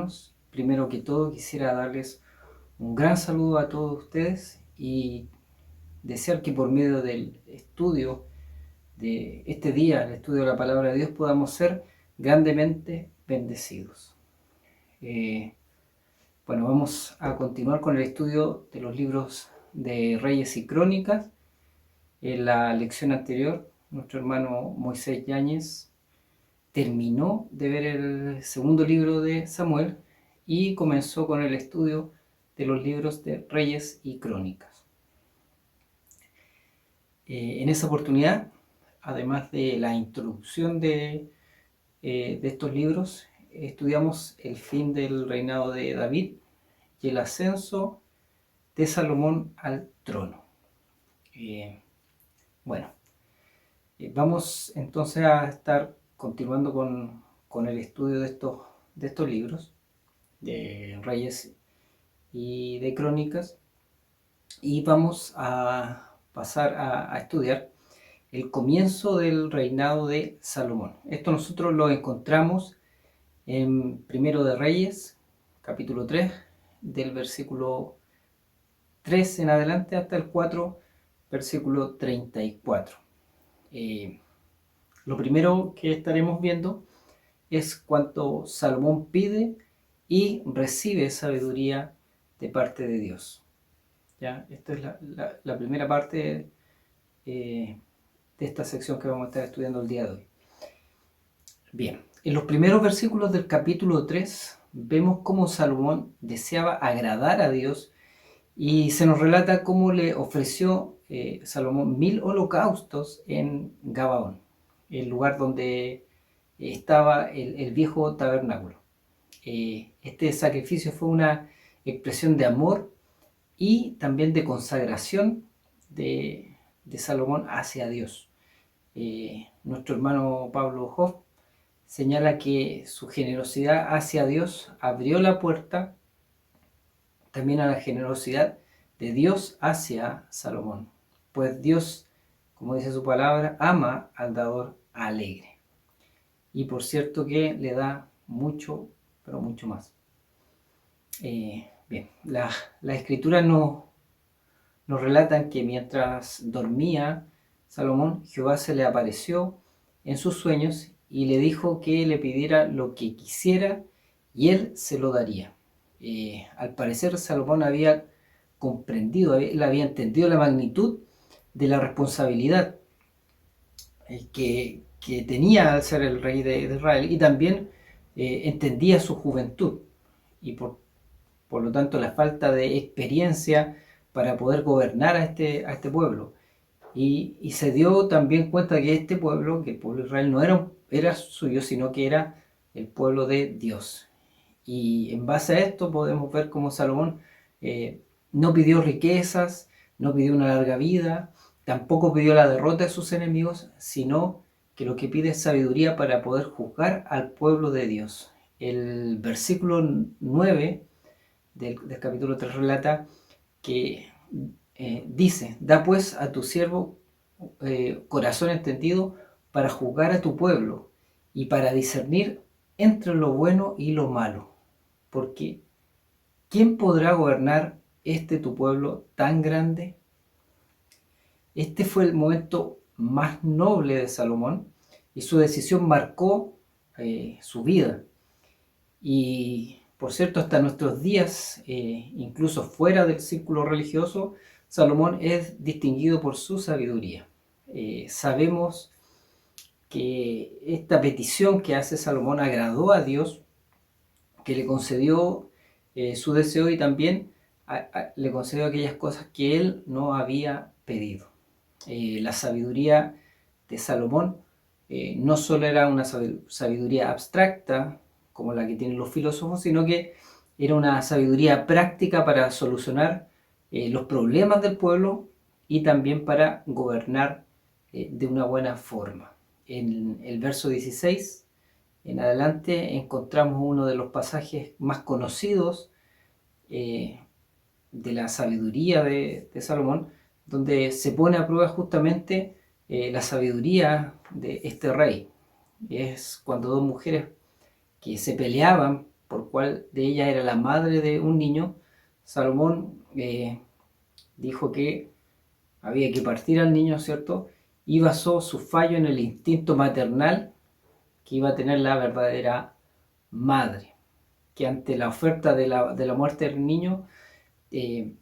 hermanos. Primero que todo quisiera darles un gran saludo a todos ustedes y desear que por medio del estudio de este día, el estudio de la palabra de Dios, podamos ser grandemente bendecidos. Eh, bueno, vamos a continuar con el estudio de los libros de Reyes y Crónicas. En la lección anterior, nuestro hermano Moisés Yáñez terminó de ver el segundo libro de Samuel y comenzó con el estudio de los libros de Reyes y Crónicas. En esa oportunidad, además de la introducción de estos libros, estudiamos el fin del reinado de David y el ascenso de Salomón al trono. Vamos entonces a estar continuando con el estudio de estos libros de Reyes y de Crónicas, y vamos a pasar a estudiar el comienzo del reinado de Salomón. Esto nosotros lo encontramos en Primero de Reyes, capítulo 3, del versículo 3 en adelante hasta el 4, versículo 34. Lo primero que estaremos viendo es cuanto Salomón pide y recibe sabiduría de parte de Dios. ¿Ya? Esta es la primera parte de esta sección que vamos a estar estudiando el día de hoy. Bien, en los primeros versículos del capítulo 3 vemos cómo Salomón deseaba agradar a Dios y se nos relata cómo le ofreció Salomón 1000 holocaustos en Gabaón, el lugar donde estaba el viejo tabernáculo. Este sacrificio fue una expresión de amor y también de consagración de Salomón hacia Dios. Nuestro hermano Pablo Hoff señala que su generosidad hacia Dios abrió la puerta también a la generosidad de Dios hacia Salomón, pues Dios, como dice su palabra, ama al dador alegre, y por cierto que le da mucho, pero mucho más. Bien, la escritura nos relatan que mientras dormía Salomón, Jehová se le apareció en sus sueños y le dijo que le pidiera lo que quisiera y él se lo daría. Al parecer Salomón había comprendido, él había entendido la magnitud de la responsabilidad que tenía al ser el rey de Israel, y también entendía su juventud y por lo tanto la falta de experiencia para poder gobernar a este pueblo. Y se dio también cuenta que este pueblo, que el pueblo de Israel no era suyo, sino que era el pueblo de Dios. Y en base a esto podemos ver cómo Salomón no pidió riquezas, no pidió una larga vida, tampoco pidió la derrota de sus enemigos, sino que lo que pide es sabiduría para poder juzgar al pueblo de Dios. El versículo 9 del capítulo 3 relata que dice: da pues a tu siervo corazón entendido para juzgar a tu pueblo y para discernir entre lo bueno y lo malo, porque ¿quién podrá gobernar tu pueblo tan grande? Este fue el momento más noble de Salomón y su decisión marcó su vida. Y por cierto, hasta nuestros días, incluso fuera del círculo religioso, Salomón es distinguido por su sabiduría. Sabemos que esta petición que hace Salomón agradó a Dios, que le concedió su deseo, y también le concedió aquellas cosas que él no había pedido. La sabiduría de Salomón no solo era una sabiduría abstracta como la que tienen los filósofos, sino que era una sabiduría práctica para solucionar los problemas del pueblo y también para gobernar de una buena forma. En el verso 16 en adelante encontramos uno de los pasajes más conocidos de la sabiduría de Salomón, donde se pone a prueba justamente la sabiduría de este rey. Es cuando dos mujeres que se peleaban por cuál de ellas era la madre de un niño, Salomón dijo que había que partir al niño, ¿cierto? Y basó su fallo en el instinto maternal que iba a tener la verdadera madre, que ante la oferta de la muerte del niño, eh,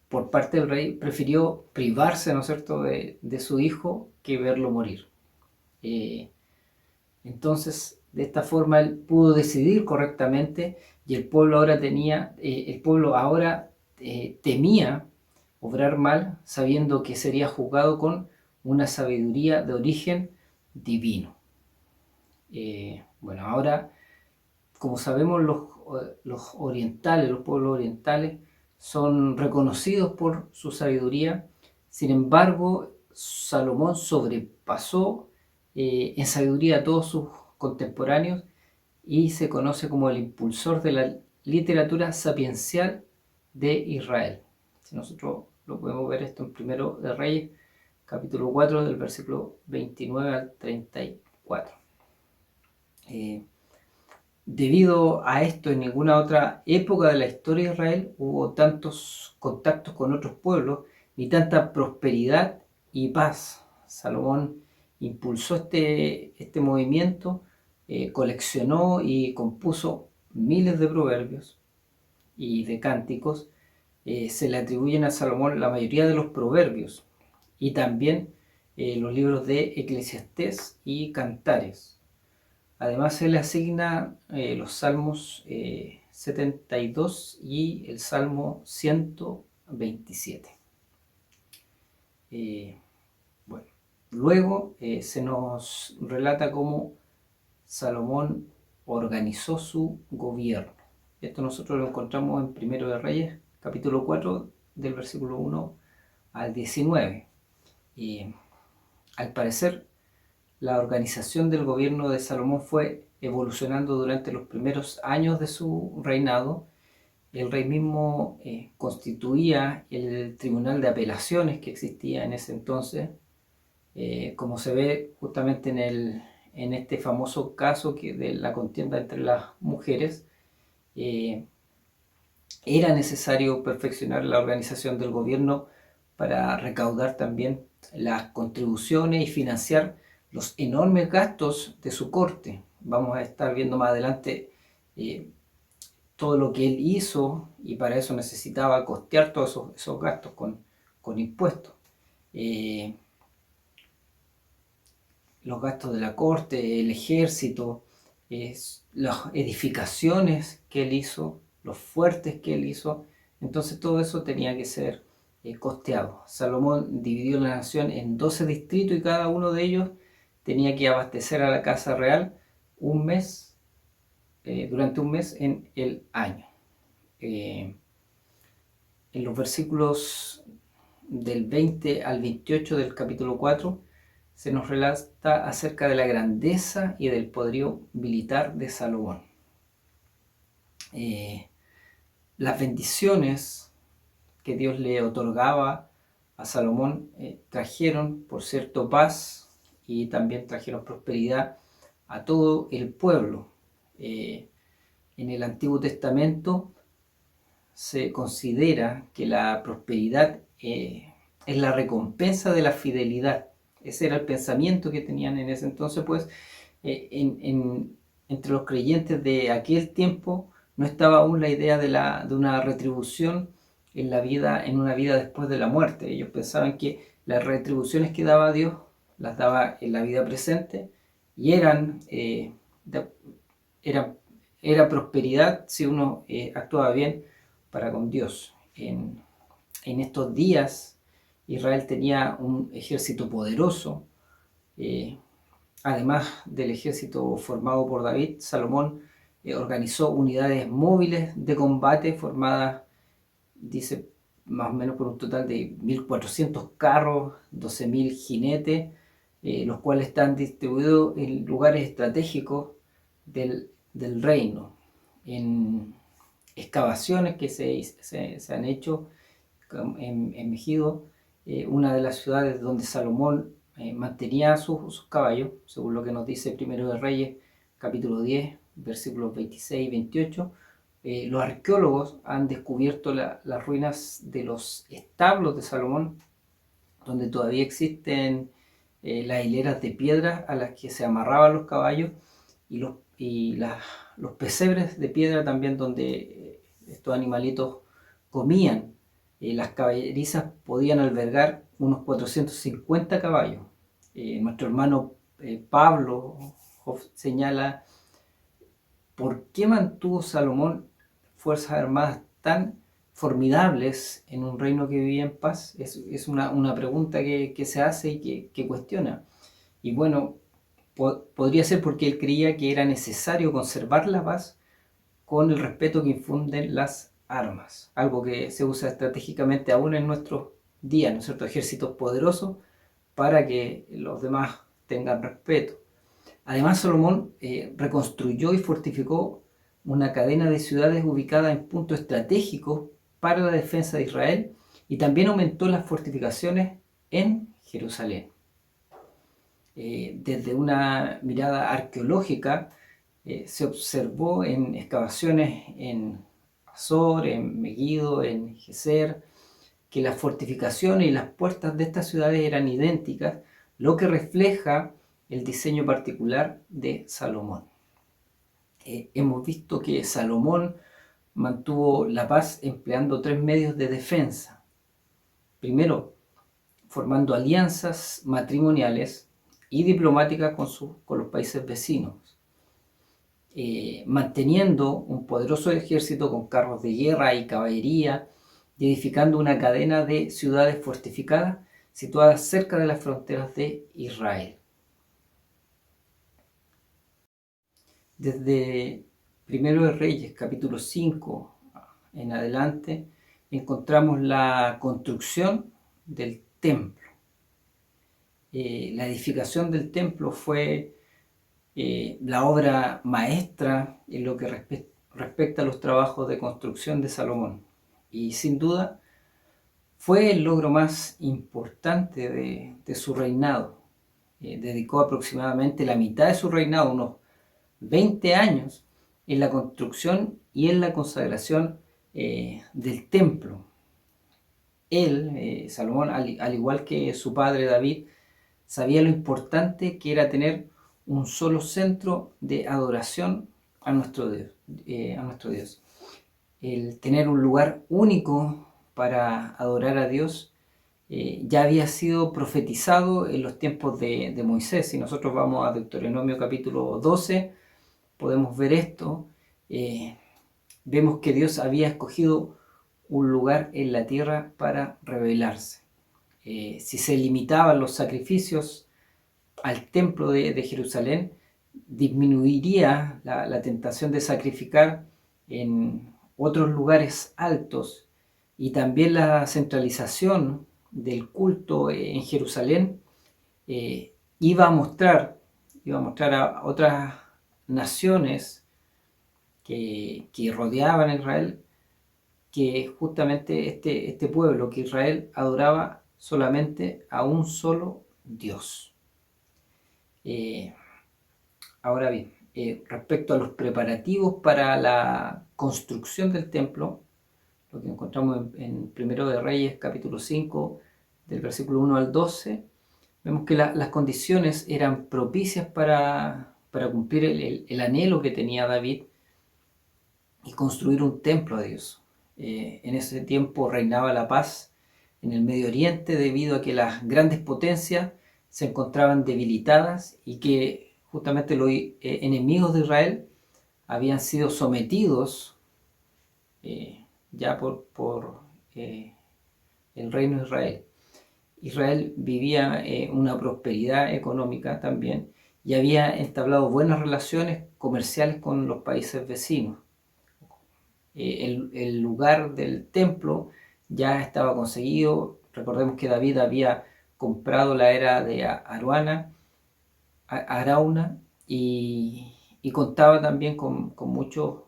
por parte del rey, prefirió privarse, ¿no es cierto?, de su hijo que verlo morir. Eh, entonces, de esta forma, él pudo decidir correctamente y el pueblo ahora temía obrar mal, sabiendo que sería juzgado con una sabiduría de origen divino. Bueno, ahora, como sabemos, los orientales, los pueblos orientales, son reconocidos por su sabiduría. Sin embargo, Salomón sobrepasó en sabiduría a todos sus contemporáneos y se conoce como el impulsor de la literatura sapiencial de Israel. Si nosotros lo podemos ver esto en Primero de Reyes, capítulo 4, del versículo 29 al 34. Debido a esto, en ninguna otra época de la historia de Israel hubo tantos contactos con otros pueblos, ni tanta prosperidad y paz. Salomón impulsó este movimiento, coleccionó y compuso miles de proverbios y de cánticos. Se le atribuyen a Salomón la mayoría de los proverbios y también los libros de Eclesiastés y Cantares. Además, se le asigna los salmos 72 y el salmo 127. Bueno, luego se nos relata cómo Salomón organizó su gobierno. Esto nosotros lo encontramos en Primero de Reyes, capítulo 4, del versículo 1 al 19. Al parecer, la organización del gobierno de Salomón fue evolucionando durante los primeros años de su reinado. El rey mismo constituía el tribunal de apelaciones que existía en ese entonces, como se ve justamente en este famoso caso de la contienda entre las mujeres. Era necesario perfeccionar la organización del gobierno para recaudar también las contribuciones y financiar los enormes gastos de su corte. Vamos a estar viendo más adelante todo lo que él hizo, y para eso necesitaba costear todos esos gastos con impuestos. Los gastos de la corte, el ejército, las edificaciones que él hizo, los fuertes que él hizo. Entonces todo eso tenía que ser costeado. Salomón dividió la nación en 12 distritos y cada uno de ellos tenía que abastecer a la casa real durante un mes en el año. En los versículos del 20 al 28 del capítulo 4 se nos relata acerca de la grandeza y del poderío militar de Salomón. Las bendiciones que Dios le otorgaba a Salomón trajeron, por cierto, paz, y también trajeron prosperidad a todo el pueblo. En el Antiguo Testamento se considera que la prosperidad es la recompensa de la fidelidad. Ese era el pensamiento que tenían en ese entonces, pues entre los creyentes de aquel tiempo no estaba aún la idea de una retribución en una vida después de la muerte. Ellos pensaban que las retribuciones que daba Dios las daba en la vida presente y era prosperidad si uno actuaba bien para con Dios. En estos días Israel tenía un ejército poderoso. Además del ejército formado por David, Salomón organizó unidades móviles de combate formadas, dice, más o menos por un total de 1.400 carros, 12.000 jinetes, los cuales están distribuidos en lugares estratégicos del reino. En excavaciones que se han hecho en Megido, una de las ciudades donde Salomón mantenía sus caballos, según lo que nos dice Primero de Reyes, capítulo 10, versículos 26 y 28, los arqueólogos han descubierto las ruinas de los establos de Salomón, donde todavía existen las hileras de piedra a las que se amarraban los caballos y los pesebres de piedra también, donde estos animalitos comían. Las caballerizas podían albergar unos 450 caballos. Nuestro hermano Pablo señala por qué mantuvo Salomón fuerzas armadas tan formidables en un reino que vivía en paz. Es una pregunta que se hace y que cuestiona. Y bueno, podría ser porque él creía que era necesario conservar la paz con el respeto que infunden las armas, algo que se usa estratégicamente aún en nuestros días, ¿no es cierto? Ejércitos poderosos para que los demás tengan respeto. Además, Salomón reconstruyó y fortificó una cadena de ciudades ubicadas en puntos estratégicos para la defensa de Israel y también aumentó las fortificaciones en Jerusalén. Desde una mirada arqueológica, se observó en excavaciones en Azor, en Megiddo, en Geser, que las fortificaciones y las puertas de estas ciudades eran idénticas, lo que refleja el diseño particular de Salomón. Hemos visto que Salomón mantuvo la paz empleando 3 medios de defensa. Primero, formando alianzas matrimoniales y diplomáticas con los países vecinos. Manteniendo un poderoso ejército con carros de guerra y caballería, y edificando una cadena de ciudades fortificadas situadas cerca de las fronteras de Israel. Desde Primero de Reyes, capítulo 5 en adelante, encontramos la construcción del templo. La edificación del templo fue la obra maestra en lo que respecta a los trabajos de construcción de Salomón. Y sin duda fue el logro más importante de su reinado. Dedicó aproximadamente la mitad de su reinado, unos 20 años, en la construcción y en la consagración del templo. Él, Salomón, al igual que su padre David, sabía lo importante que era tener un solo centro de adoración a nuestro Dios. El tener un lugar único para adorar a Dios ya había sido profetizado en los tiempos de Moisés. Si nosotros vamos a Deuteronomio capítulo 12, podemos ver esto. Vemos que Dios había escogido un lugar en la tierra para revelarse. Si se limitaban los sacrificios al templo de Jerusalén, disminuiría la tentación de sacrificar en otros lugares altos, y también la centralización del culto en Jerusalén iba a mostrar a otras naciones que rodeaban a Israel que justamente este pueblo, que Israel adoraba solamente a un solo Dios. Ahora bien, respecto a los preparativos para la construcción del templo, lo que encontramos en Primero de Reyes, capítulo 5, del versículo 1 al 12, vemos que las condiciones eran propicias para cumplir el anhelo que tenía David y construir un templo a Dios. En ese tiempo reinaba la paz en el Medio Oriente debido a que las grandes potencias se encontraban debilitadas y que justamente los enemigos de Israel habían sido sometidos ya por el reino de Israel. Israel vivía una prosperidad económica también y había entablado buenas relaciones comerciales con los países vecinos. El lugar del templo ya estaba conseguido. Recordemos que David había comprado la era de Arauna y contaba también con muchos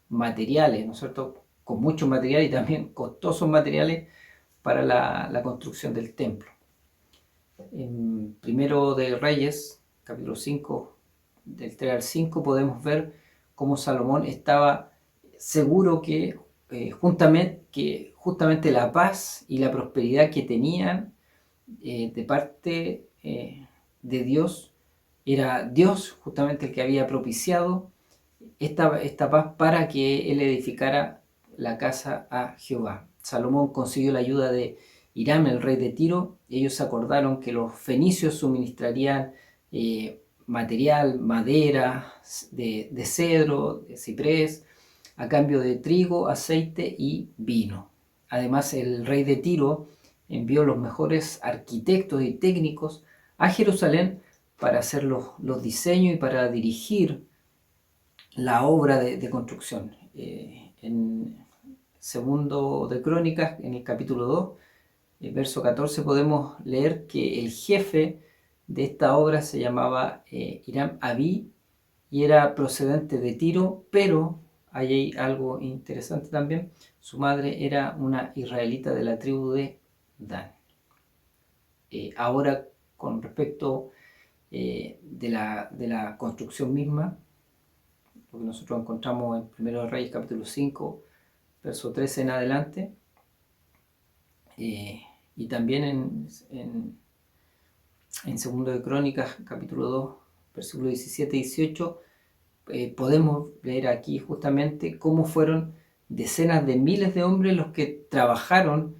materiales, ¿no es cierto? Con muchos materiales y también costosos materiales para la construcción del templo. En Primero de Reyes, capítulo 5, del 3 al 5 podemos ver cómo Salomón estaba seguro que justamente la paz y la prosperidad que tenían de parte de Dios, era Dios justamente el que había propiciado esta paz para que él edificara la casa a Jehová. Salomón consiguió la ayuda de Hiram, el rey de Tiro. Ellos acordaron que los fenicios suministrarían material, madera de cedro, de ciprés, a cambio de trigo, aceite y vino. Además, el rey de Tiro envió los mejores arquitectos y técnicos a Jerusalén para hacer los diseños y para dirigir la obra de construcción. En segundo de Crónicas, en el capítulo 2, verso 14, podemos leer que el jefe de esta obra se llamaba Hiram Abí y era procedente de Tiro, pero hay algo interesante también: su madre era una israelita de la tribu de Dan. Ahora, con respecto de la construcción misma, lo que nosotros encontramos en 1 Reyes capítulo 5, verso 13 en adelante, y también en 2 de Crónicas capítulo 2, versículos 17 y 18, podemos leer aquí justamente cómo fueron decenas de miles de hombres los que trabajaron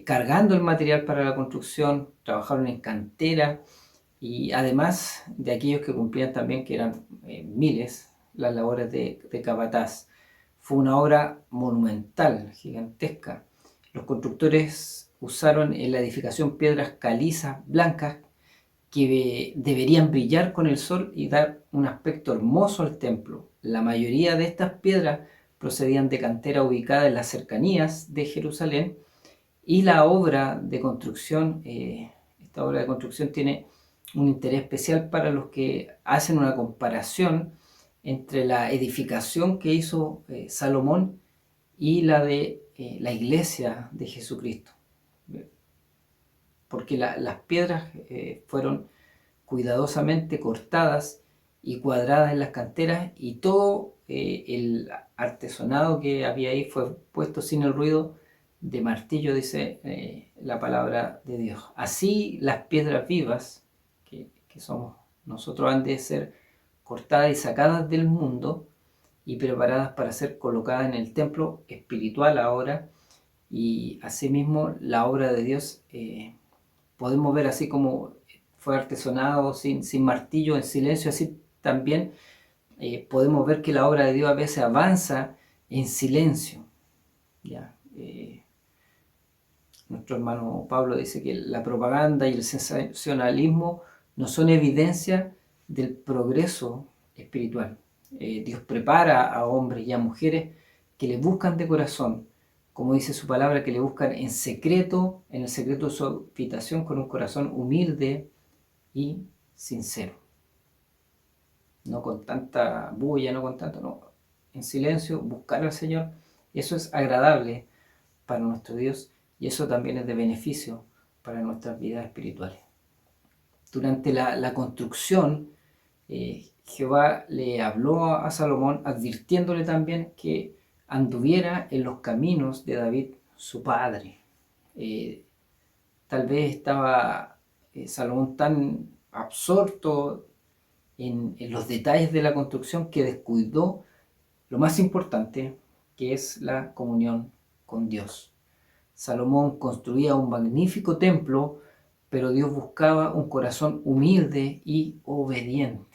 cargando el material para la construcción, trabajaron en cantera, y además de aquellos que cumplían también, que eran miles, las labores de capataz. Fue una obra monumental, gigantesca. Los constructores usaron en la edificación piedras calizas, blancas, que deberían brillar con el sol y dar un aspecto hermoso al templo. La mayoría de estas piedras procedían de cantera ubicada en las cercanías de Jerusalén, y la obra de construcción, esta obra de construcción tiene un interés especial para los que hacen una comparación entre la edificación que hizo Salomón y la de la iglesia de Jesucristo, porque las piedras fueron cuidadosamente cortadas y cuadradas en las canteras, y todo el artesonado que había ahí fue puesto sin el ruido de martillo, dice la palabra de Dios. Así las piedras vivas que somos nosotros han de ser cortadas y sacadas del mundo y preparadas para ser colocadas en el templo espiritual ahora. Y asimismo la obra de Dios podemos ver, así como fue artesonado sin martillo, en silencio, así también podemos ver que la obra de Dios a veces avanza en silencio. ¿Ya? Nuestro hermano Pablo dice que la propaganda y el sensacionalismo no son evidencia del progreso espiritual. Dios prepara a hombres y a mujeres que le buscan de corazón, como dice su palabra, que le buscan en secreto, en el secreto de su habitación, con un corazón humilde y sincero. No con tanta bulla, no, en silencio, buscar al Señor. Eso es agradable para nuestro Dios, y eso también es de beneficio para nuestras vidas espirituales. Durante la construcción, Jehová le habló a Salomón, advirtiéndole también que anduviera en los caminos de David, su padre. Tal vez estaba Salomón tan absorto en los detalles de la construcción que descuidó lo más importante, que es la comunión con Dios. Salomón construía un magnífico templo, pero Dios buscaba un corazón humilde y obediente.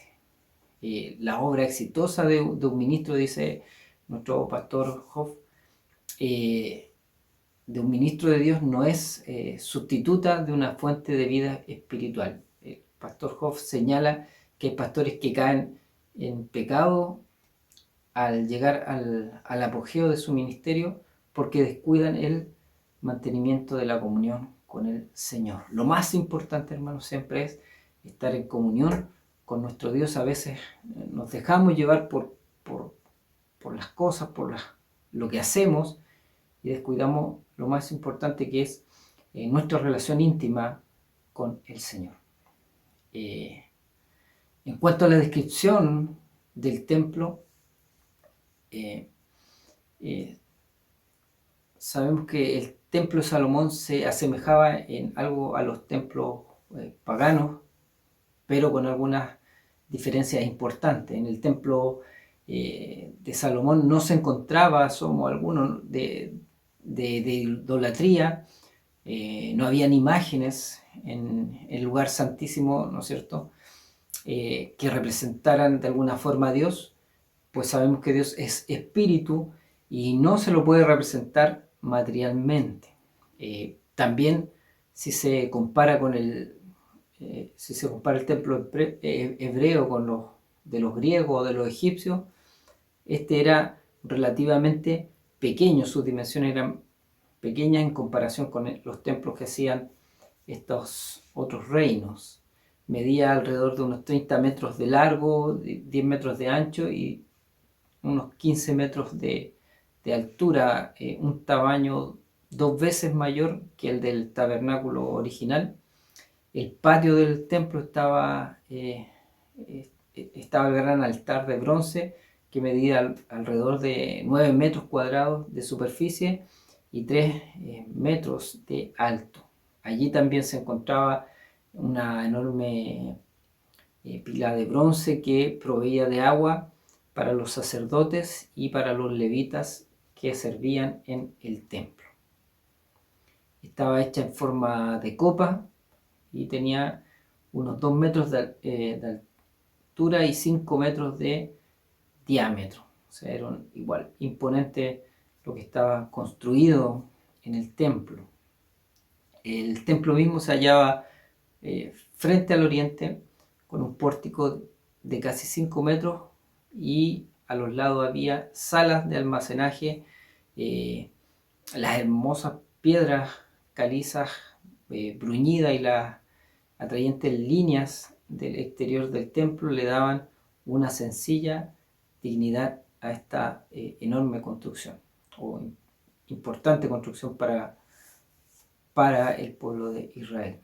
La obra exitosa de un ministro, dice nuestro pastor Hoff, de un ministro de Dios no es sustituta de una fuente de vida espiritual. El pastor Hoff señala que hay pastores que caen en pecado al llegar al apogeo de su ministerio, porque descuidan el mantenimiento de la comunión con el Señor. Lo más importante, hermanos, siempre es estar en comunión con nuestro Dios. A veces nos dejamos llevar por las cosas, por lo que hacemos, y descuidamos lo más importante, que es nuestra relación íntima con el Señor. En cuanto a la descripción del templo, eh, eh, sabemos que el templo de Salomón se asemejaba en algo a los templos paganos, pero con algunas diferencias importantes. En el templo de Salomón no se encontraba, somos algunos, de idolatría, no habían imágenes en el lugar santísimo, ¿no es cierto?, que representaran de alguna forma a Dios, pues sabemos que Dios es espíritu y no se lo puede representar materialmente. También si se compara con si se compara el templo hebreo con los de los griegos o de los egipcios, este era relativamente pequeño, sus dimensiones eran pequeñas en comparación con los templos que hacían estos otros reinos. Medía alrededor de unos 30 metros de largo, 10 metros de ancho y unos 15 metros de altura, un tamaño 2 veces mayor que el del tabernáculo original. El patio del templo estaba el gran altar de bronce que medía alrededor de 9 metros cuadrados de superficie y 3 metros de alto. Allí también se encontraba una enorme pila de bronce que proveía de agua para los sacerdotes y para los levitas que servían en el templo. Estaba hecha en forma de copa y tenía unos 2 metros de altura y 5 metros de diámetro. O sea, era igual imponente lo que estaba construido en el templo. El templo mismo se hallaba frente al oriente, con un pórtico de casi 5 metros y a los lados había salas de almacenaje, las hermosas piedras calizas bruñidas y las atrayentes líneas del exterior del templo le daban una sencilla dignidad a esta enorme construcción o importante construcción para el pueblo de Israel.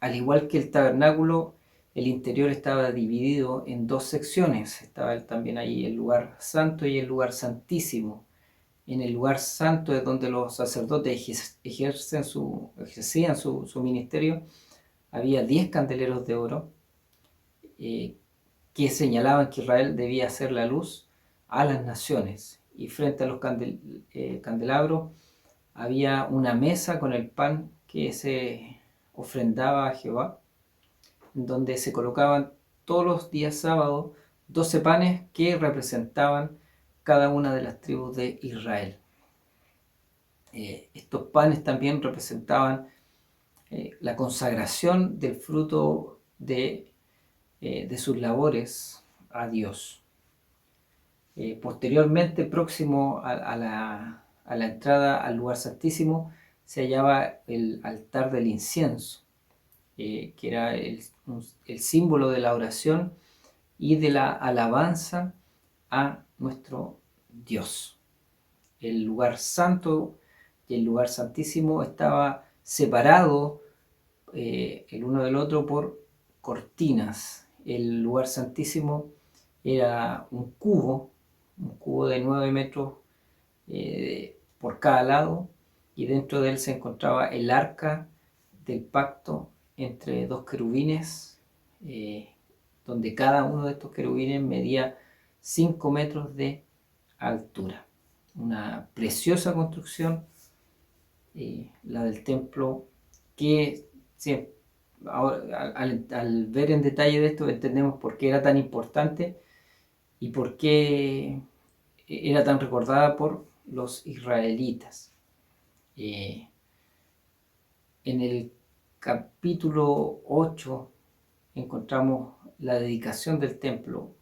Al igual que el tabernáculo, el interior estaba dividido en 2 secciones. Estaba también ahí el lugar santo y el lugar santísimo. En el lugar santo es donde los sacerdotes ejercían su ministerio. Había 10 candeleros de oro que señalaban que Israel debía hacer la luz a las naciones. Y frente a los candelabros había una mesa con el pan que se ofrendaba a Jehová, donde se colocaban todos los días sábados 12 panes que representaban cada una de las tribus de Israel. Estos panes también representaban la consagración del fruto de sus labores a Dios. Posteriormente, próximo a la entrada al lugar santísimo, se hallaba el altar del incienso, que era el símbolo de la oración y de la alabanza a nuestro Dios. El lugar santo y el lugar santísimo estaba separado el uno del otro por cortinas. El lugar santísimo era un cubo de 9 metros por cada lado, y dentro de él se encontraba el arca del pacto entre 2 querubines, donde cada uno de estos querubines medía 5 metros de altura. Una preciosa construcción, la del templo, que ahora, al ver en detalle de esto entendemos por qué era tan importante y por qué era tan recordada por los israelitas. En el capítulo 8 encontramos la dedicación del templo,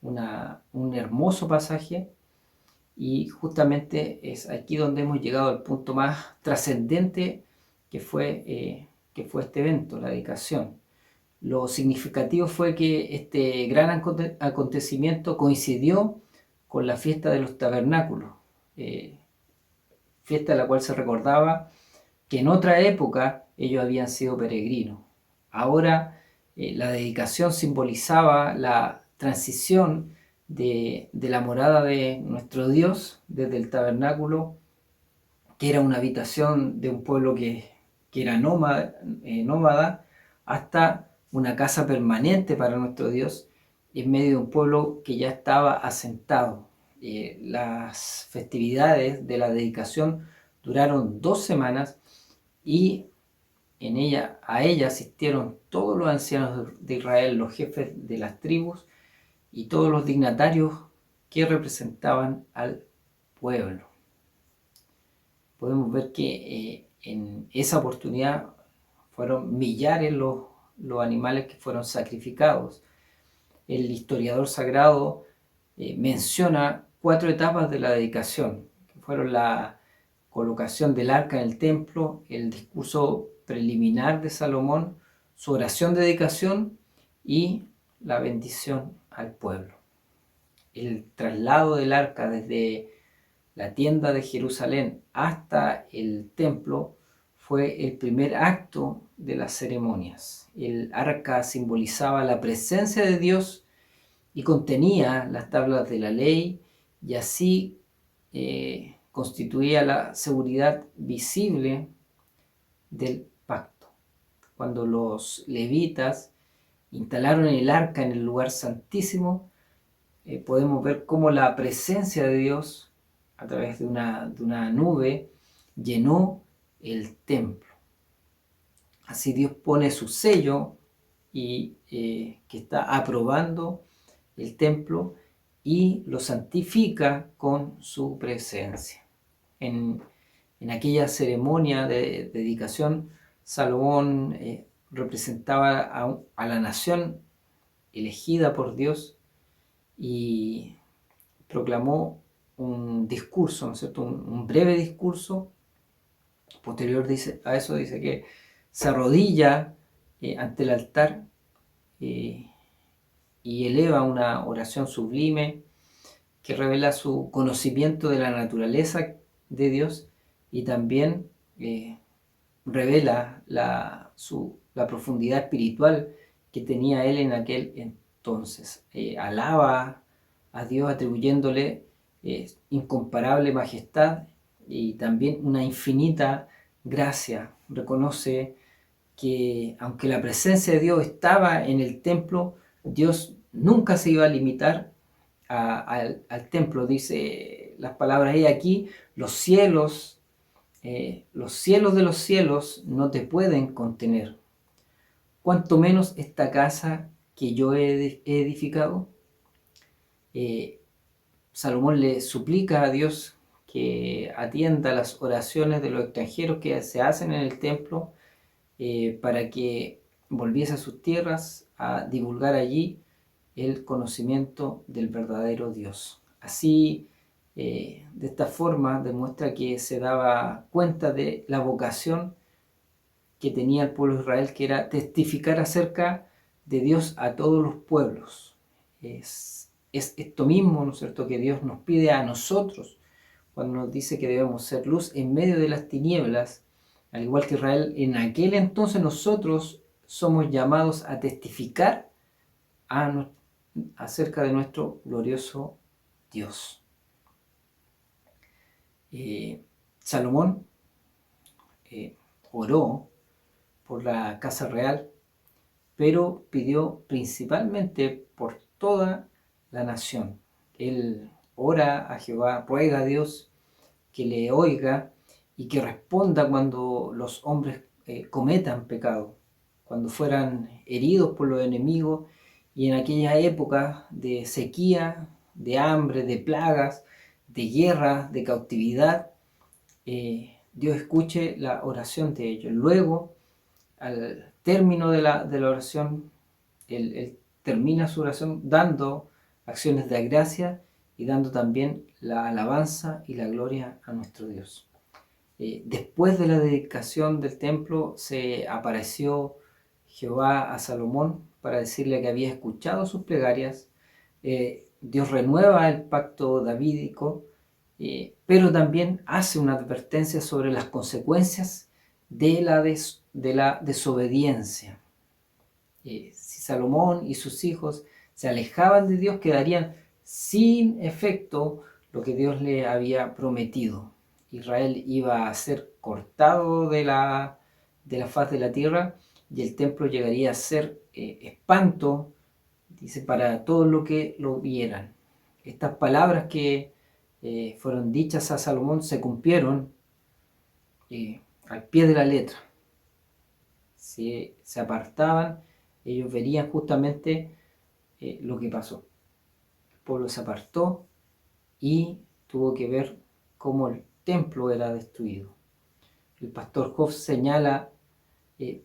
un hermoso pasaje, y justamente es aquí donde hemos llegado al punto más trascendente que fue este evento, la dedicación. Lo significativo fue que este gran acontecimiento coincidió con la fiesta de los tabernáculos, fiesta en la cual se recordaba que en otra época ellos habían sido peregrinos. Ahora La dedicación simbolizaba la transición de la morada de nuestro Dios desde el tabernáculo, que era una habitación de un pueblo que era nómada, hasta una casa permanente para nuestro Dios en medio de un pueblo que ya estaba asentado. Las festividades de la dedicación duraron 2 semanas y a ella asistieron todos los ancianos de Israel, los jefes de las tribus y todos los dignatarios que representaban al pueblo. Podemos ver que en esa oportunidad fueron millares los animales que fueron sacrificados. El historiador sagrado menciona 4 etapas de la dedicación, que fueron la colocación del arca en el templo, el discurso preliminar de Salomón, su oración de dedicación y la bendición al pueblo. El traslado del arca desde la tienda de Jerusalén hasta el templo fue el primer acto de las ceremonias. El arca simbolizaba la presencia de Dios y contenía las tablas de la ley, y así constituía la seguridad visible del pacto. Cuando los levitas instalaron el arca en el lugar santísimo, podemos ver cómo la presencia de Dios a través de una nube llenó el templo. Así Dios pone su sello y que está aprobando el templo y lo santifica con su presencia. En aquella ceremonia de dedicación, Salomón representaba a la nación elegida por Dios y proclamó un discurso, ¿no es cierto? Un breve discurso. Posterior a eso dice que se arrodilla ante el altar y eleva una oración sublime que revela su conocimiento de la naturaleza de Dios y también revela la profundidad espiritual que tenía él en aquel entonces. Alaba a Dios atribuyéndole incomparable majestad y también una infinita gracia. Reconoce que aunque la presencia de Dios estaba en el templo, Dios nunca se iba a limitar al templo. Dice las palabras ahí aquí, los cielos de los cielos no te pueden contener. Cuanto menos esta casa que yo he edificado. Salomón le suplica a Dios que atienda las oraciones de los extranjeros que se hacen en el templo para que volviese a sus tierras a divulgar allí el conocimiento del verdadero Dios. Así, de esta forma, demuestra que se daba cuenta de la vocación que tenía el pueblo de Israel, que era testificar acerca de Dios a todos los pueblos. Es esto mismo, ¿no es cierto?, que Dios nos pide a nosotros cuando nos dice que debemos ser luz en medio de las tinieblas. Al igual que Israel, en aquel entonces nosotros somos llamados a testificar acerca de nuestro glorioso Dios. Salomón oró por la casa real, pero pidió principalmente por toda la nación. Él ora a Jehová, ruega a Dios que le oiga y que responda cuando los hombres cometan pecado, cuando fueran heridos por los enemigos y en aquella época de sequía, de hambre, de plagas, de guerra, de cautividad, Dios escuche la oración de ellos. Luego, al término de la oración, él termina su oración dando acciones de gracia y dando también la alabanza y la gloria a nuestro Dios. Después de la dedicación del templo, se apareció Jehová a Salomón para decirle que había escuchado sus plegarias. Dios renueva el pacto davídico, pero también hace una advertencia sobre las consecuencias de la desobediencia. Si Salomón y sus hijos se alejaban de Dios, quedarían sin efecto lo que Dios le había prometido. Israel iba a ser cortado de la faz de la tierra y el templo llegaría a ser espanto, dice, para todo lo que lo vieran. Estas palabras que fueron dichas a Salomón se cumplieron al pie de la letra. Si se apartaban, ellos verían justamente lo que pasó. El pueblo se apartó y tuvo que ver cómo el templo era destruido. El pastor Hoff señala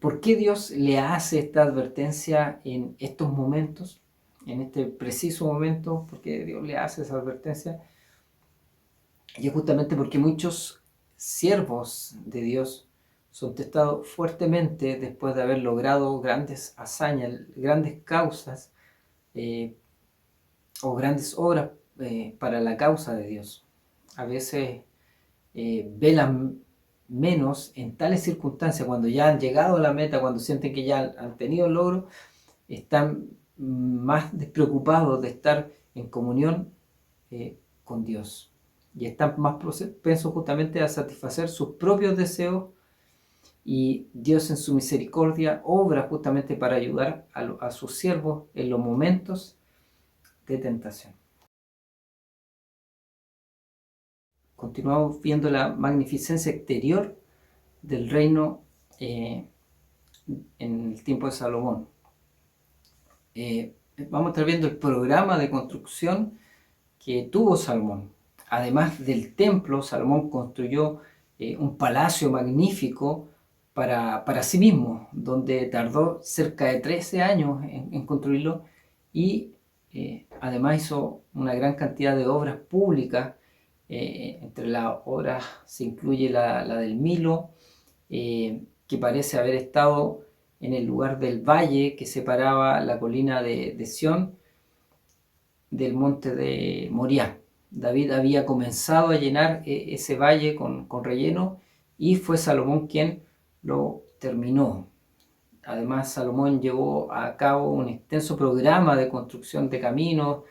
por qué Dios le hace esta advertencia en estos momentos, en este preciso momento, porque Dios le hace esa advertencia. Y es justamente porque muchos siervos de Dios son testados fuertemente después de haber logrado grandes hazañas, grandes causas o grandes obras para la causa de Dios. A veces velan menos en tales circunstancias, cuando ya han llegado a la meta, cuando sienten que ya han tenido el logro, están más despreocupados de estar en comunión con Dios y están más propensos justamente a satisfacer sus propios deseos, y Dios en su misericordia obra justamente para ayudar a sus siervos en los momentos de tentación. Continuamos viendo la magnificencia exterior del reino en el tiempo de Salomón. Vamos a estar viendo el programa de construcción que tuvo Salomón. Además del templo, Salomón construyó un palacio magnífico para sí mismo, donde tardó cerca de 13 años en construirlo, y además hizo una gran cantidad de obras públicas. Entre las obras se incluye la del Milo, que parece haber estado en el lugar del valle que separaba la colina de Sión del monte de Moriah. David había comenzado a llenar ese valle con relleno, y fue Salomón quien lo terminó. Además, Salomón llevó a cabo un extenso programa de construcción de caminos,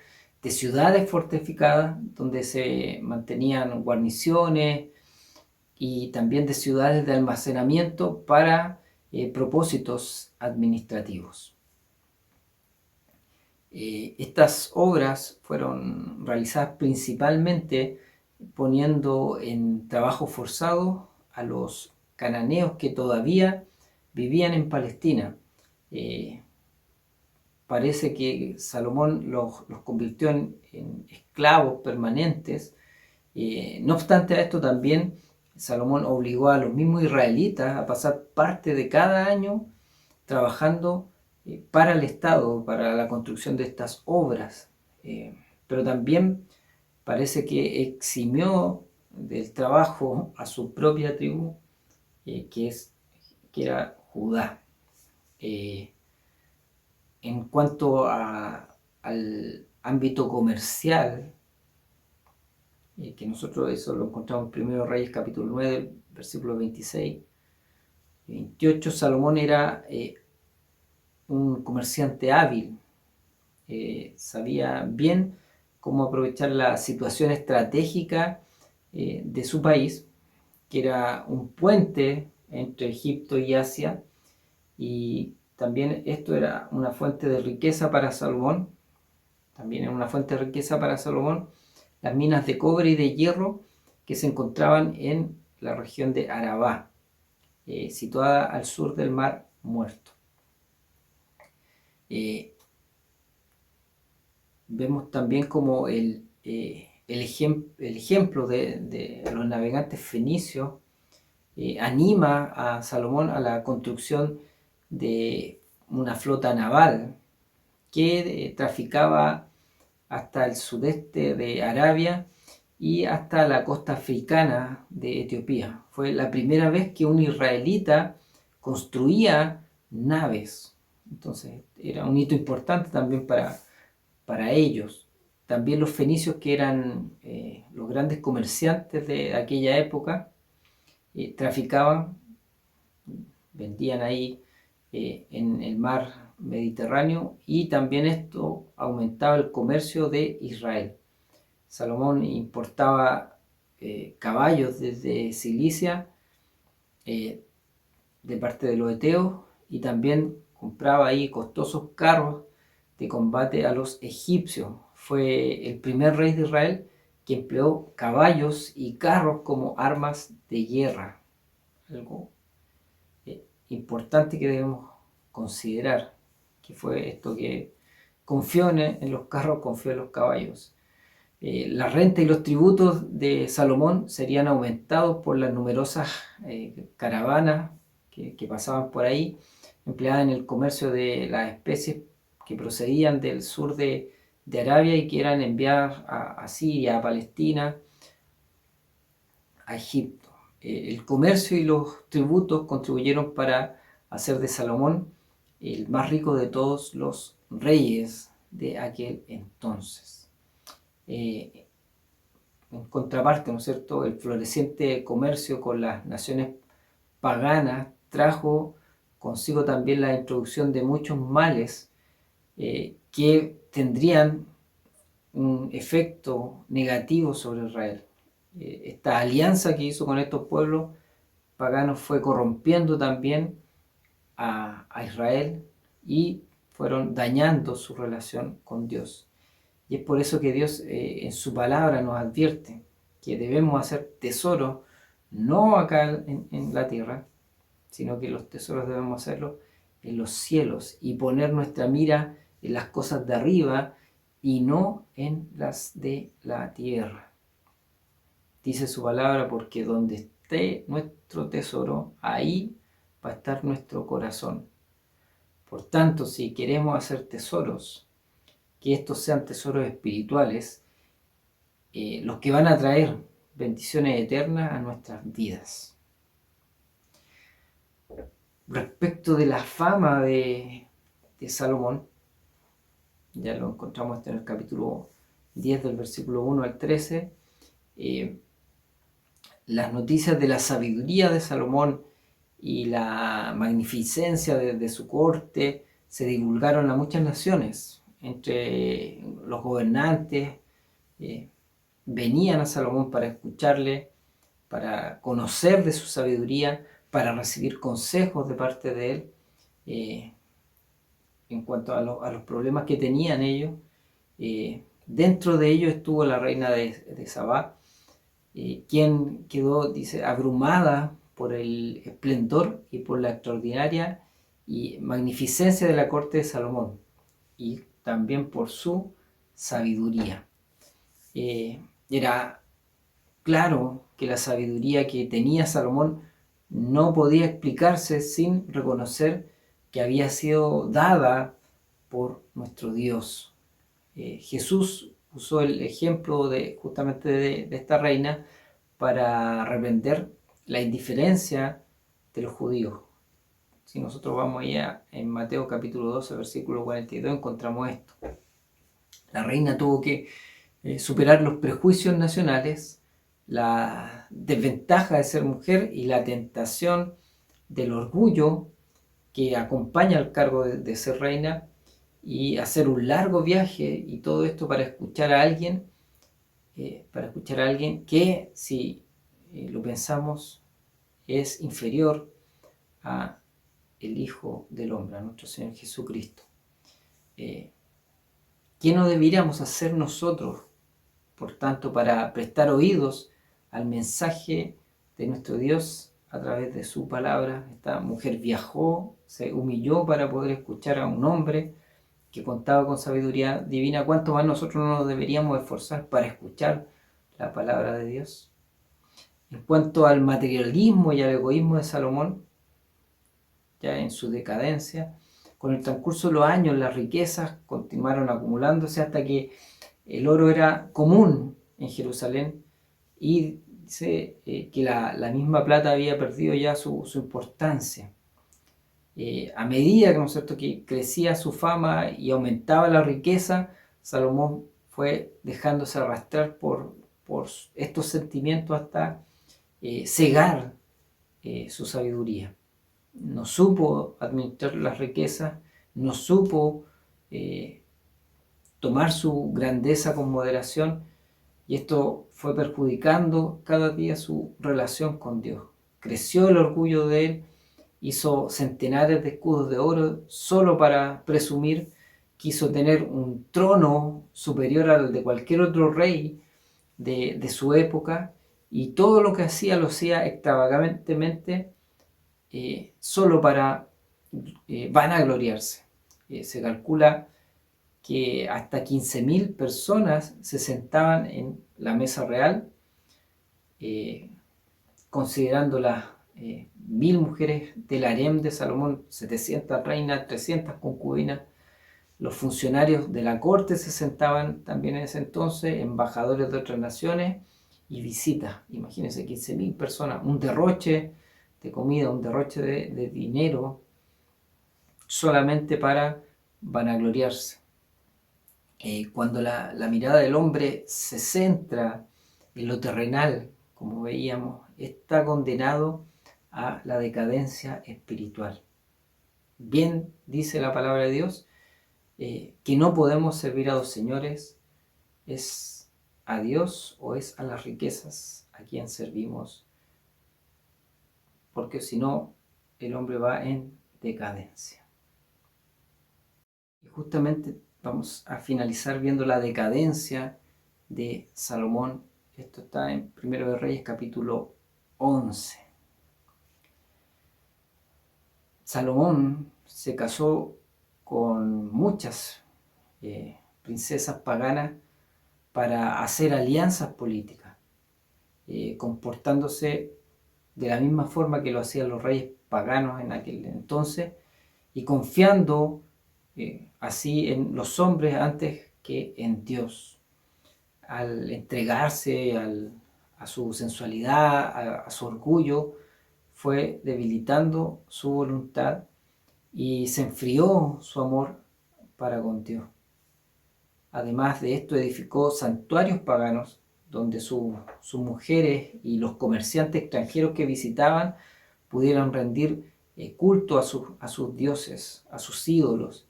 de ciudades fortificadas donde se mantenían guarniciones, y también de ciudades de almacenamiento para propósitos administrativos. Estas obras fueron realizadas principalmente poniendo en trabajo forzado a los cananeos que todavía vivían en Palestina. Parece que Salomón los convirtió en esclavos permanentes. No obstante a esto, también Salomón obligó a los mismos israelitas a pasar parte de cada año trabajando para el Estado, para la construcción de estas obras. Pero también parece que eximió del trabajo a su propia tribu, que era Judá. En cuanto al ámbito comercial, que nosotros eso lo encontramos en 1 Reyes capítulo 9, versículos 26 y 28, Salomón era un comerciante hábil, sabía bien cómo aprovechar la situación estratégica de su país, que era un puente entre Egipto y Asia, y también esto era una fuente de riqueza para Salomón. También era una fuente de riqueza para Salomón las minas de cobre y de hierro que se encontraban en la región de Arabá, situada al sur del Mar Muerto. Vemos también como el ejemplo de los navegantes fenicios anima a Salomón a la construcción de una flota naval que traficaba hasta el sudeste de Arabia y hasta la costa africana de Etiopía. Fue la primera vez que un israelita construía naves. Entonces era un hito importante también para ellos. También los fenicios, que eran los grandes comerciantes de aquella época, traficaban, vendían ahí en el mar Mediterráneo, y también esto aumentaba el comercio de Israel. Salomón importaba caballos desde Cilicia, de parte de los eteos, y también compraba ahí costosos carros de combate a los egipcios. Fue el primer rey de Israel que empleó caballos y carros como armas de guerra. Algo importante que debemos considerar, que fue esto que confió en los carros, confió en los caballos. La renta y los tributos de Salomón serían aumentados por las numerosas caravanas que pasaban por ahí, empleadas en el comercio de las especies que procedían del sur de Arabia y que eran enviadas a Siria, a Palestina, a Egipto. El comercio y los tributos contribuyeron para hacer de Salomón el más rico de todos los reyes de aquel entonces. En contraparte, ¿no es cierto?, el floreciente comercio con las naciones paganas trajo consigo también la introducción de muchos males que tendrían un efecto negativo sobre Israel. Esta alianza que hizo con estos pueblos paganos fue corrompiendo también a Israel y fueron dañando su relación con Dios. Y es por eso que Dios en su palabra nos advierte que debemos hacer tesoros no acá en la tierra, sino que los tesoros debemos hacerlos en los cielos y poner nuestra mira en las cosas de arriba y no en las de la tierra. Dice su palabra, porque donde esté nuestro tesoro, ahí va a estar nuestro corazón. Por tanto, si queremos hacer tesoros, que estos sean tesoros espirituales, los que van a traer bendiciones eternas a nuestras vidas. Respecto de la fama de Salomón, ya lo encontramos en el capítulo 10 del versículo 1 al 13, las noticias de la sabiduría de Salomón y la magnificencia de su corte se divulgaron a muchas naciones. Entre los gobernantes venían a Salomón para escucharle, para conocer de su sabiduría, para recibir consejos de parte de él en cuanto a los problemas que tenían ellos. Dentro de ellos estuvo la reina de Sabá, quien quedó, dice, abrumada por el esplendor y por la extraordinaria y magnificencia de la corte de Salomón, y también por su sabiduría. Era claro que la sabiduría que tenía Salomón no podía explicarse sin reconocer que había sido dada por nuestro Dios. Jesús usó el ejemplo justamente de esta reina para reprender la indiferencia de los judíos. Si nosotros vamos allá en Mateo capítulo 12, versículo 42, encontramos esto. La reina tuvo que superar los prejuicios nacionales, la desventaja de ser mujer y la tentación del orgullo que acompaña al cargo de ser reina, y hacer un largo viaje, y todo esto para escuchar a alguien, que, si lo pensamos, es inferior a el Hijo del Hombre, a nuestro Señor Jesucristo. ¿Qué no deberíamos hacer nosotros, por tanto, para prestar oídos al mensaje de nuestro Dios a través de su palabra? Esta mujer viajó, se humilló para poder escuchar a un hombre que contaba con sabiduría divina. ¿Cuánto más nosotros no nos deberíamos esforzar para escuchar la palabra de Dios? En cuanto al materialismo y al egoísmo de Salomón, ya en su decadencia, con el transcurso de los años las riquezas continuaron acumulándose hasta que el oro era común en Jerusalén, y dice que la misma plata había perdido ya su importancia. A medida, ¿no es cierto?, que crecía su fama y aumentaba la riqueza, Salomón fue dejándose arrastrar por estos sentimientos hasta cegar su sabiduría. No supo administrar las riquezas no supo tomar su grandeza con moderación, y esto fue perjudicando cada día su relación con Dios. Creció el orgullo de él, hizo centenares de escudos de oro solo para presumir, quiso tener un trono superior al de cualquier otro rey de su época, y todo lo que hacía lo hacía extravagantemente, solo para vanagloriarse. Se calcula que hasta 15.000 personas se sentaban en la mesa real, considerando las 1.000 mujeres del harem de Salomón, 700 reinas, 300 concubinas. Los funcionarios de la corte se sentaban también en ese entonces, embajadores de otras naciones y visitas. Imagínense, 15.000 personas, un derroche de comida, un derroche de dinero, solamente para vanagloriarse. Cuando la mirada del hombre se centra en lo terrenal, como veíamos, está condenado a la decadencia espiritual. Bien dice la palabra de Dios, que no podemos servir a dos señores. ¿Es a Dios o es a las riquezas a quien servimos? Porque si no, el hombre va en decadencia. Y justamente vamos a finalizar viendo la decadencia de Salomón. Esto está en 1 de Reyes capítulo 11. Salomón se casó con muchas princesas paganas para hacer alianzas políticas, comportándose de la misma forma que lo hacían los reyes paganos en aquel entonces, y confiando así en los hombres antes que en Dios. Al entregarse a su sensualidad, a su orgullo, fue debilitando su voluntad y se enfrió su amor para con Dios. Además de esto, edificó santuarios paganos donde sus mujeres y los comerciantes extranjeros que visitaban pudieran rendir culto a sus dioses, a sus ídolos.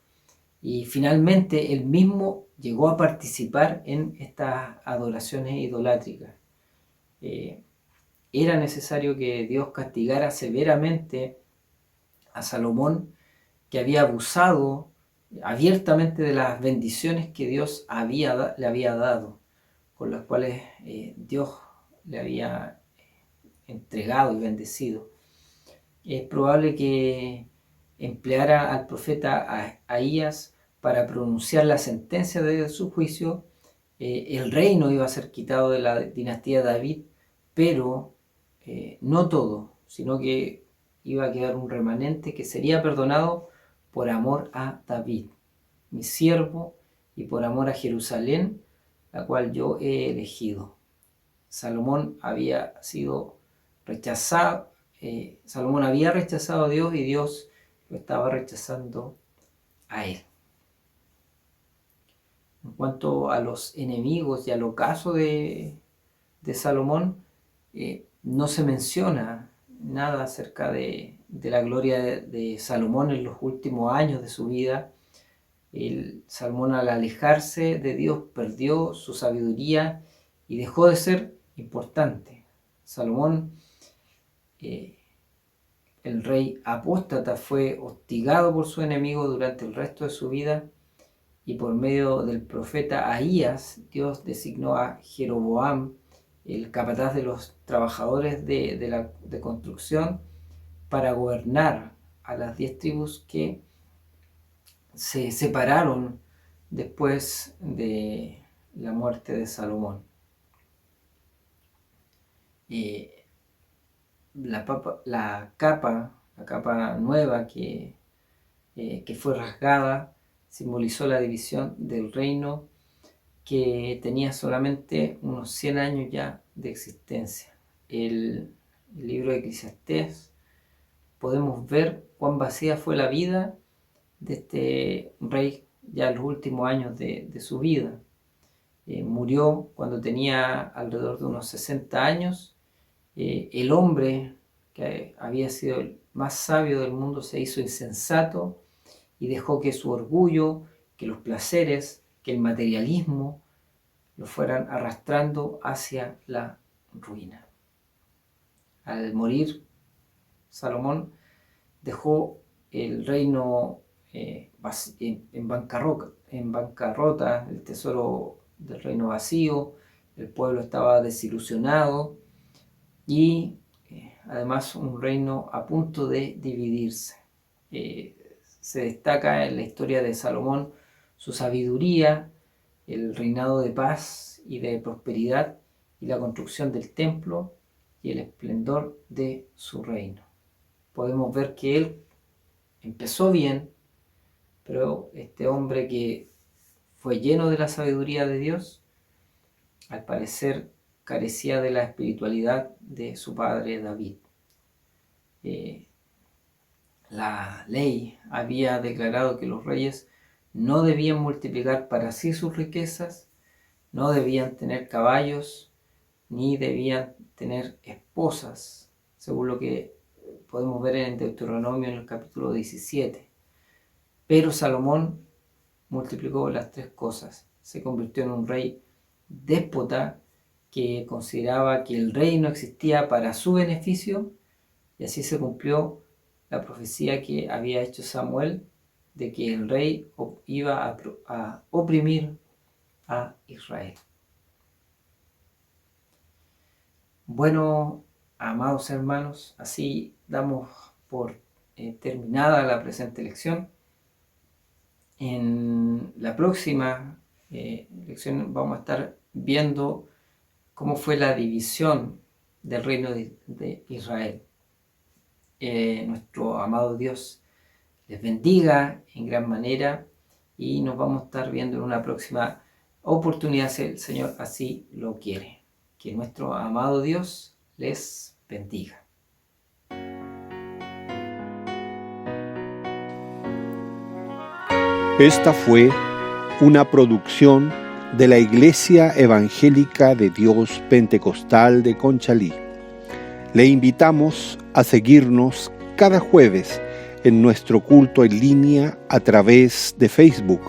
Y finalmente él mismo llegó a participar en estas adoraciones idolátricas. Era necesario que Dios castigara severamente a Salomón, que había abusado abiertamente de las bendiciones que Dios le había dado, con las cuales Dios le había entregado y bendecido. Es probable que empleara al profeta Ahías para pronunciar la sentencia de su juicio. El reino iba a ser quitado de la dinastía de David, pero no todo, sino que iba a quedar un remanente que sería perdonado por amor a David, mi siervo, y por amor a Jerusalén, la cual yo he elegido. Salomón había sido rechazado, Salomón había rechazado a Dios y Dios lo estaba rechazando a él. En cuanto a los enemigos y al ocaso de Salomón, no se menciona nada acerca de la gloria de Salomón en los últimos años de su vida. Salomón, al alejarse de Dios, perdió su sabiduría y dejó de ser importante. Salomón, el rey apóstata, fue hostigado por su enemigo durante el resto de su vida, y por medio del profeta Ahías, Dios designó a Jeroboam, el capataz de los trabajadores de construcción, para gobernar a las 10 tribus que se separaron después de la muerte de Salomón. La capa nueva que fue rasgada simbolizó la división del reino, que tenía solamente unos 100 años ya de existencia. El libro de Eclesiastés podemos ver cuán vacía fue la vida de este rey ya en los últimos años de su vida. Murió cuando tenía alrededor de unos 60 años. El hombre que había sido el más sabio del mundo se hizo insensato y dejó que su orgullo, que los placeres, que el materialismo lo fueran arrastrando hacia la ruina. Al morir, Salomón dejó el reino en bancarrota, el tesoro del reino vacío, el pueblo estaba desilusionado y además un reino a punto de dividirse. Se destaca en la historia de Salomón su sabiduría, el reinado de paz y de prosperidad y la construcción del templo y el esplendor de su reino. Podemos ver que él empezó bien, pero este hombre que fue lleno de la sabiduría de Dios, al parecer carecía de la espiritualidad de su padre David. La ley había declarado que los reyes no debían multiplicar para sí sus riquezas, no debían tener caballos, ni debían tener esposas, según lo que podemos ver en Deuteronomio en el capítulo 17. Pero Salomón multiplicó las tres cosas. Se convirtió en un rey déspota que consideraba que el reino existía para su beneficio, y así se cumplió la profecía que había hecho Samuel de que el rey iba a oprimir a Israel. Bueno, amados hermanos, así damos por terminada la presente lección. En la próxima lección vamos a estar viendo cómo fue la división del reino de Israel. Nuestro amado Dios les bendiga en gran manera y nos vamos a estar viendo en una próxima oportunidad si el Señor así lo quiere. Que nuestro amado Dios les bendiga. Esta fue una producción de la Iglesia Evangélica de Dios Pentecostal de Conchalí. Le invitamos a seguirnos cada jueves en nuestro culto en línea a través de Facebook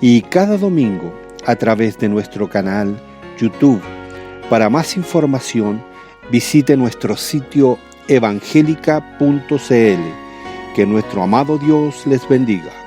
y cada domingo a través de nuestro canal YouTube. Para más información, visite nuestro sitio evangelica.cl. Que nuestro amado Dios les bendiga.